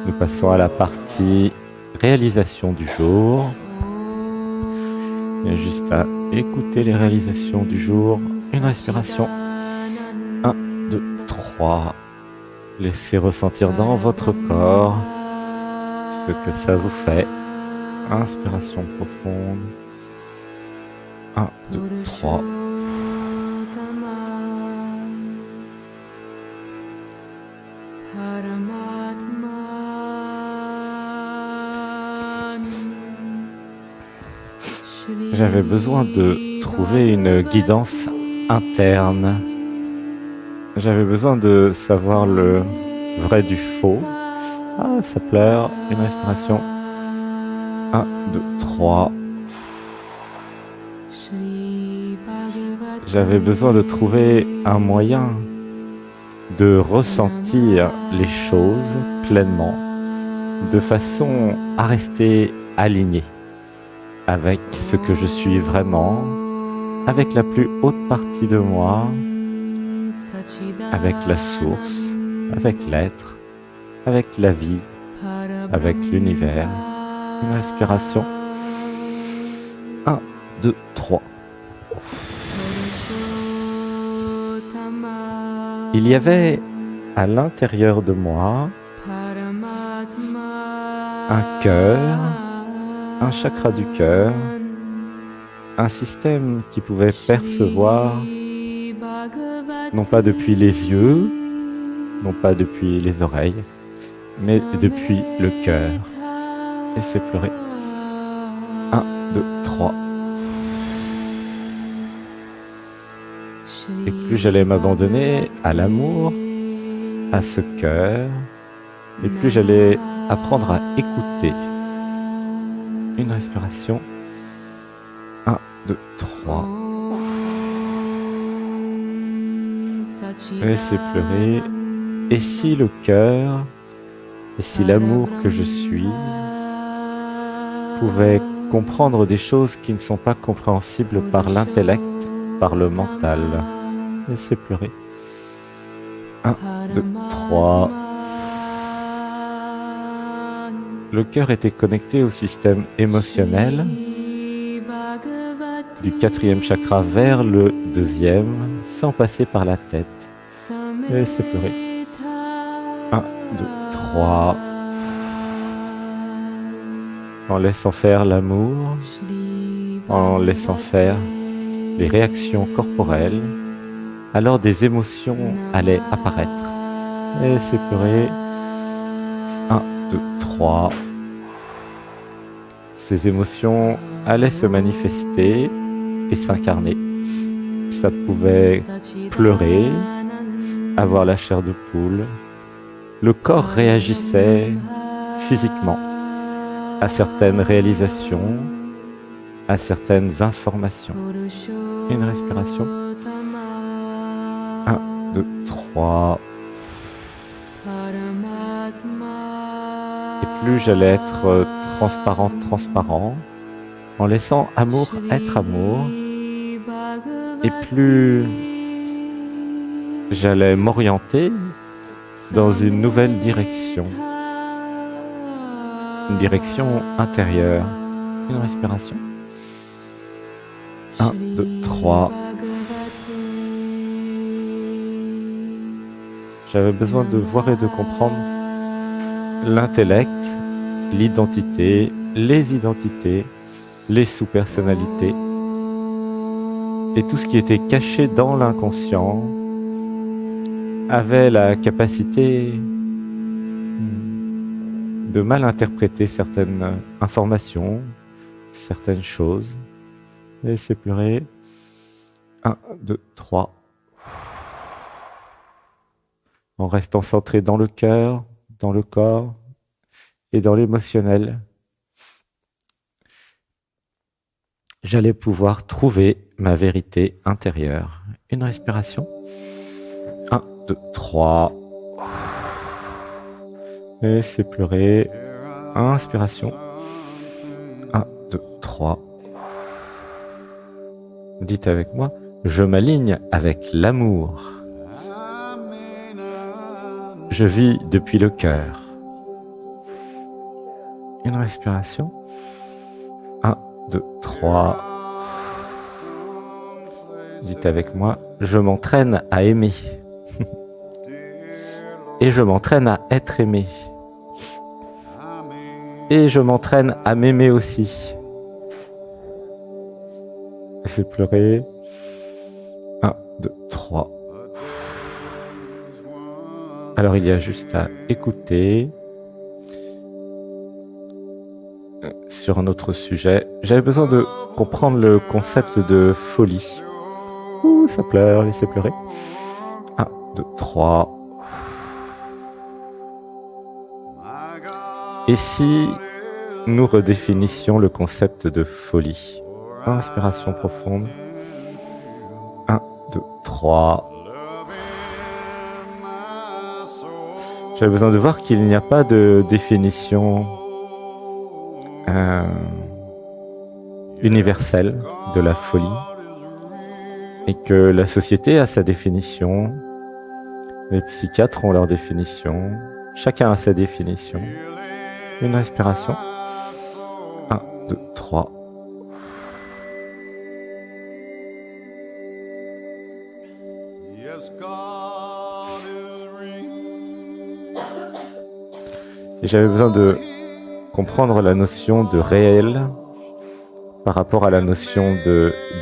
Nous passons à la partie réalisation du jour. Il y a juste à écouter les réalisations du jour. Une respiration. 1, 2, 3. Laissez ressentir dans votre corps ce que ça vous fait. Inspiration profonde. 1, 2, 3. J'avais besoin de trouver une guidance interne. J'avais besoin de savoir le vrai du faux. Ah, ça pleure. Une respiration. 1, 2, 3. J'avais besoin de trouver un moyen de ressentir les choses pleinement, de façon à rester aligné avec ce que je suis vraiment, avec la plus haute partie de moi, avec la source, avec l'être, avec la vie, avec l'univers. Une respiration. 1, 2, 3. Il y avait à l'intérieur de moi un cœur, un chakra du cœur, un système qui pouvait percevoir, non pas depuis les yeux, non pas depuis les oreilles, mais depuis le cœur. Laissez pleurer. 1, 2, 3. Et plus j'allais m'abandonner à l'amour, à ce cœur, et plus j'allais apprendre à écouter. Une respiration. 1, 2, 3. Laissez pleurer. Et si le cœur, et si l'amour que je suis, pouvait comprendre des choses qui ne sont pas compréhensibles par l'intellect, par le mental. Laissez pleurer. 1, 2, 3. Le cœur était connecté au système émotionnel du 4e chakra vers le 2e, sans passer par la tête. Laissez pleurer. 1, 2, 3. En laissant faire l'amour, en laissant faire les réactions corporelles, alors des émotions allaient apparaître. Laissez pleurer. 1, 2, 3. Ces émotions allaient se manifester et s'incarner. Ça pouvait pleurer, avoir la chair de poule. Le corps réagissait physiquement à certaines réalisations, à certaines informations. Une respiration. 1, 2, 3. Et plus j'allais être transparent, en laissant amour être amour, et plus j'allais m'orienter dans une nouvelle direction. Une direction intérieure. Une respiration. 1, 2, 3. J'avais besoin de voir et de comprendre l'intellect, l'identité, les identités, les sous-personnalités et tout ce qui était caché dans l'inconscient avait la capacité de mal interpréter certaines informations, certaines choses. Laissez pleurer. 1, 2, 3. En restant centré dans le cœur, dans le corps et dans l'émotionnel, j'allais pouvoir trouver ma vérité intérieure. Une respiration. 1, 2, 3. Laissez pleurer. Inspiration. 1, 2, 3. Dites avec moi, je m'aligne avec l'amour. Je vis depuis le cœur. Une respiration. 1, 2, 3. Dites avec moi, je m'entraîne à aimer. Et je m'entraîne à être aimé. Et je m'entraîne à m'aimer aussi. Laissez pleurer. 1, 2, 3. Alors il y a juste à écouter. Sur un autre sujet, j'avais besoin de comprendre le concept de folie. Ouh, ça pleure, laissez pleurer. 1, 2, 3. Et si nous redéfinissions le concept de folie? Inspiration profonde. 1, 2, 3. J'avais besoin de voir qu'il n'y a pas de définition universelle de la folie et que la société a sa définition, les psychiatres ont leur définition, chacun a sa définition. Une respiration. 1, 2, 3. Et j'avais besoin de comprendre la notion de réel par rapport à la notion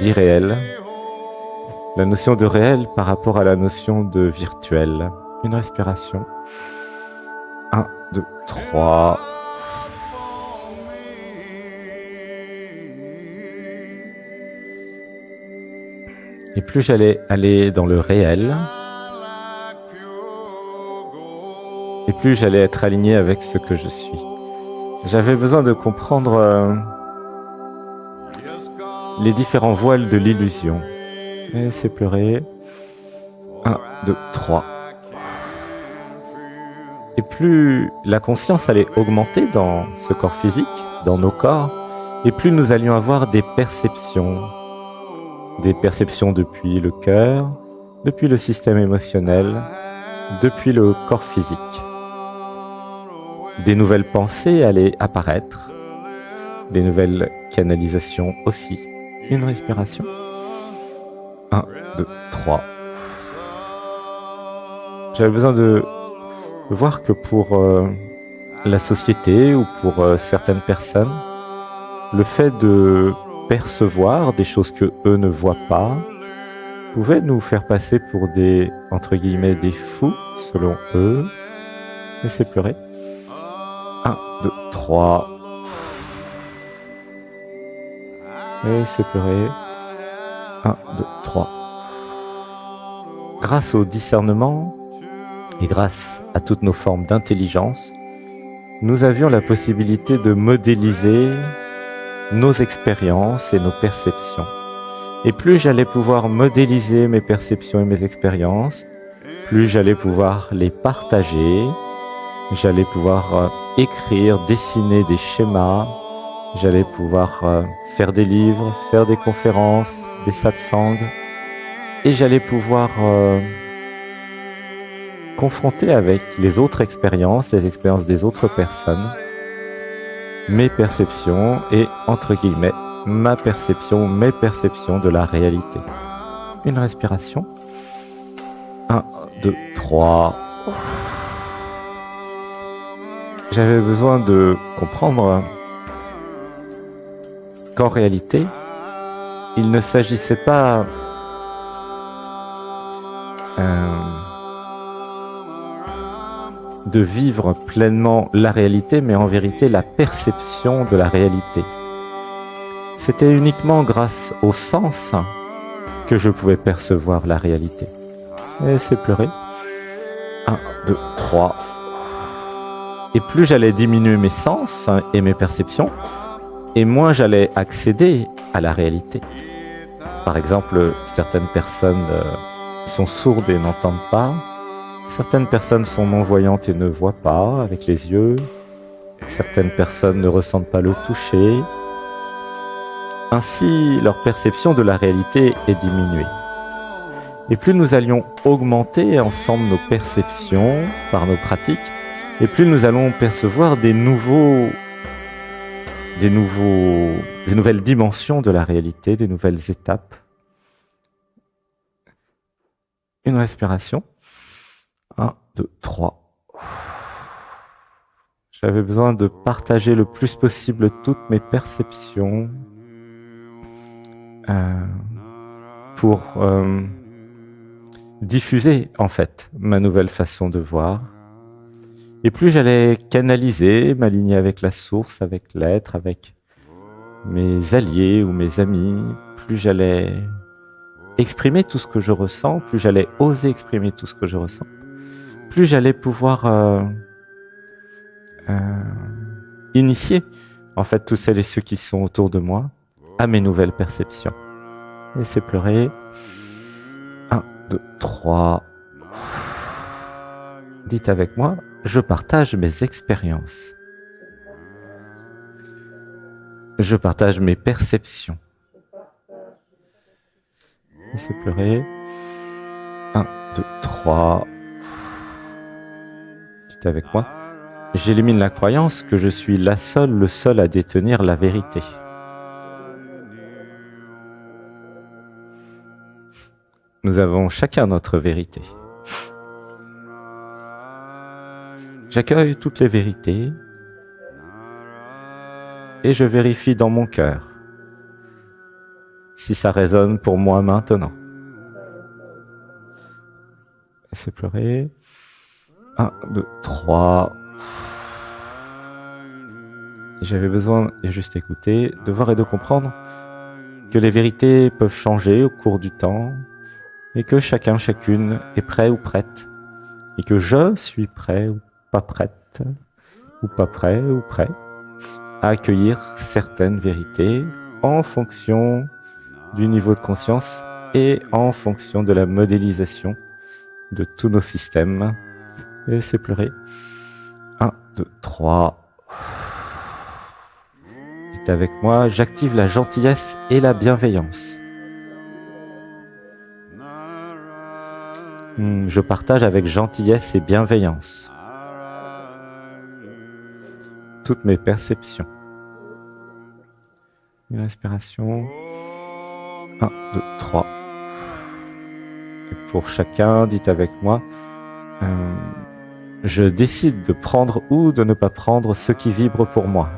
d'irréel, la notion de réel par rapport à la notion de virtuel. Une respiration. 1, 2, 3. Et plus j'allais aller dans le réel, et plus j'allais être aligné avec ce que je suis. J'avais besoin de comprendre les différents voiles de l'illusion. Laissez pleurer. 1, 2, 3. Et plus la conscience allait augmenter dans ce corps physique, dans nos corps, et plus nous allions avoir des perceptions depuis le cœur, depuis le système émotionnel, depuis le corps physique. Des nouvelles pensées allaient apparaître, des nouvelles canalisations aussi. Une respiration. 1, 2, 3. J'avais besoin de voir que pour la société ou pour certaines personnes, le fait de percevoir des choses que eux ne voient pas pouvait nous faire passer pour des, entre guillemets, des fous, selon eux. Laissez pleurer. 1, 2, 3. Laissez pleurer. 1, 2, 3. Grâce au discernement et grâce à toutes nos formes d'intelligence, nous avions la possibilité de modéliser nos expériences et nos perceptions. Et plus j'allais pouvoir modéliser mes perceptions et mes expériences, plus j'allais pouvoir les partager, j'allais pouvoir écrire, dessiner des schémas, j'allais pouvoir faire des livres, faire des conférences, des satsangs, et j'allais pouvoir confronter avec les autres expériences, les expériences des autres personnes, mes perceptions et, entre guillemets, ma perception, mes perceptions de la réalité. Une respiration. 1, 2, 3. J'avais besoin de comprendre qu'en réalité, il ne s'agissait pas de vivre pleinement la réalité, mais en vérité la perception de la réalité. C'était uniquement grâce au sens que je pouvais percevoir la réalité. Laissez pleurer. 1, 2, 3. Et plus j'allais diminuer mes sens et mes perceptions, et moins j'allais accéder à la réalité. Par exemple, certaines personnes sont sourdes et n'entendent pas. Certaines personnes sont non-voyantes et ne voient pas avec les yeux. Certaines personnes ne ressentent pas le toucher. Ainsi, leur perception de la réalité est diminuée. Et plus nous allions augmenter ensemble nos perceptions par nos pratiques, et plus nous allons percevoir des nouveaux des nouvelles dimensions de la réalité, des nouvelles étapes. Une respiration. 1, 2, 3. J'avais besoin de partager le plus possible toutes mes perceptions pour diffuser en fait ma nouvelle façon de voir. Et plus j'allais canaliser, m'aligner avec la source, avec l'être, avec mes alliés ou mes amis, plus j'allais exprimer tout ce que je ressens, plus j'allais oser exprimer tout ce que je ressens, plus j'allais pouvoir initier en fait tous celles et ceux qui sont autour de moi à mes nouvelles perceptions. Laissez pleurer. 1, 2, 3. Dites avec moi, je partage mes expériences. Je partage mes perceptions. Laissez pleurer. 1, 2, 3. Dites avec moi, j'élimine la croyance que je suis le seul à détenir la vérité. Nous avons chacun notre vérité. J'accueille toutes les vérités et je vérifie dans mon cœur si ça résonne pour moi maintenant. Laissez pleurer. 1, 2, 3. J'avais besoin, et juste écouter, de voir et de comprendre que les vérités peuvent changer au cours du temps et que chacun, chacune est prêt ou prête et que je suis prêt ou pas prête ou pas prêt ou prêt à accueillir certaines vérités en fonction du niveau de conscience et en fonction de la modélisation de tous nos systèmes. Laissez pleurer. 1, 2, 3. Dites avec moi, j'active la gentillesse et la bienveillance. Je partage avec gentillesse et bienveillance toutes mes perceptions. Une respiration. 1, 2, 3. Et pour chacun, dites avec moi, je décide de prendre ou de ne pas prendre ce qui vibre pour moi.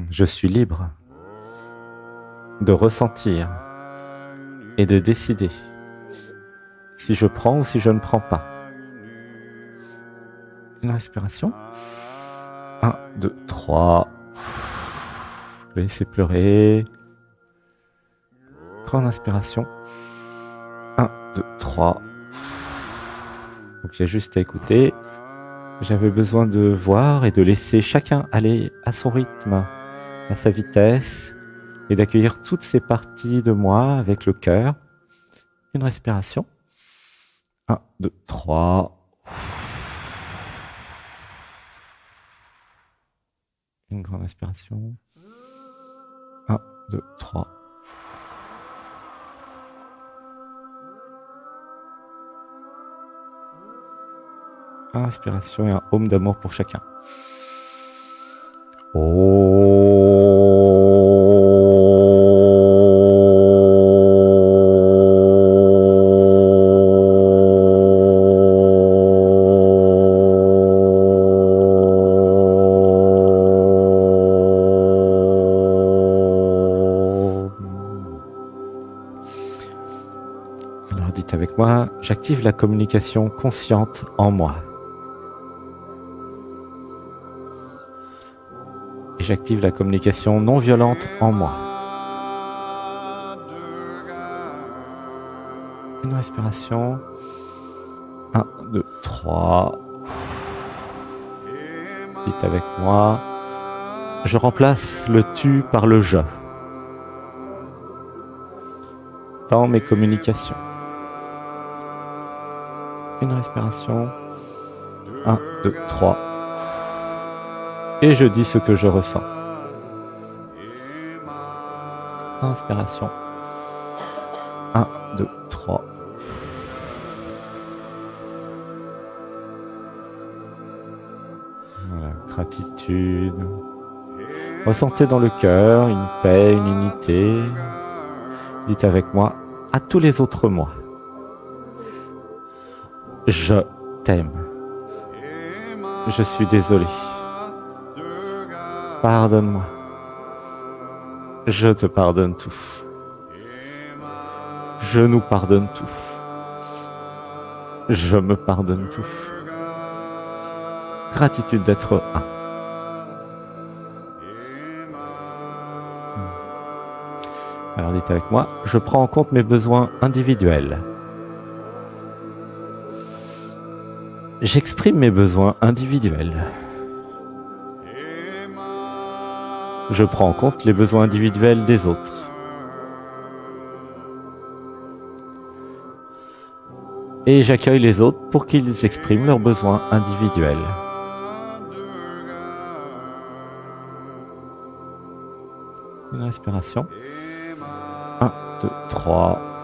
Je suis libre de ressentir et de décider si je prends ou si je ne prends pas. Une respiration. 1, 2, 3. Laissez pleurer. Grande inspiration. 1, 2, 3. Donc j'ai juste à écouter. J'avais besoin de voir et de laisser chacun aller à son rythme, à sa vitesse, et d'accueillir toutes ces parties de moi avec le cœur. Une respiration. 1, 2, 3. Une grande respiration. 1, 2, 3. Inspiration et un home d'amour pour chacun. Alors dites avec moi, j'active la communication consciente en moi. Et j'active la communication non violente en moi. Une respiration. 1, 2, 3. Dites avec moi. Je remplace le tu par le je dans mes communications. Une respiration. 1, 2, 3. Et je dis ce que je ressens. Inspiration. 1, 2, 3. gratitude. Ressentez dans le cœur une paix, une unité. Dites avec moi à tous les autres moi. Je t'aime. Je suis désolé. Pardonne-moi. Je te pardonne tout. Je nous pardonne tout. Je me pardonne tout. Gratitude d'être un. Alors dites avec moi, je prends en compte mes besoins individuels. J'exprime mes besoins individuels. Je prends en compte les besoins individuels des autres. Et j'accueille les autres pour qu'ils expriment leurs besoins individuels. Une respiration. 1, 2, 3.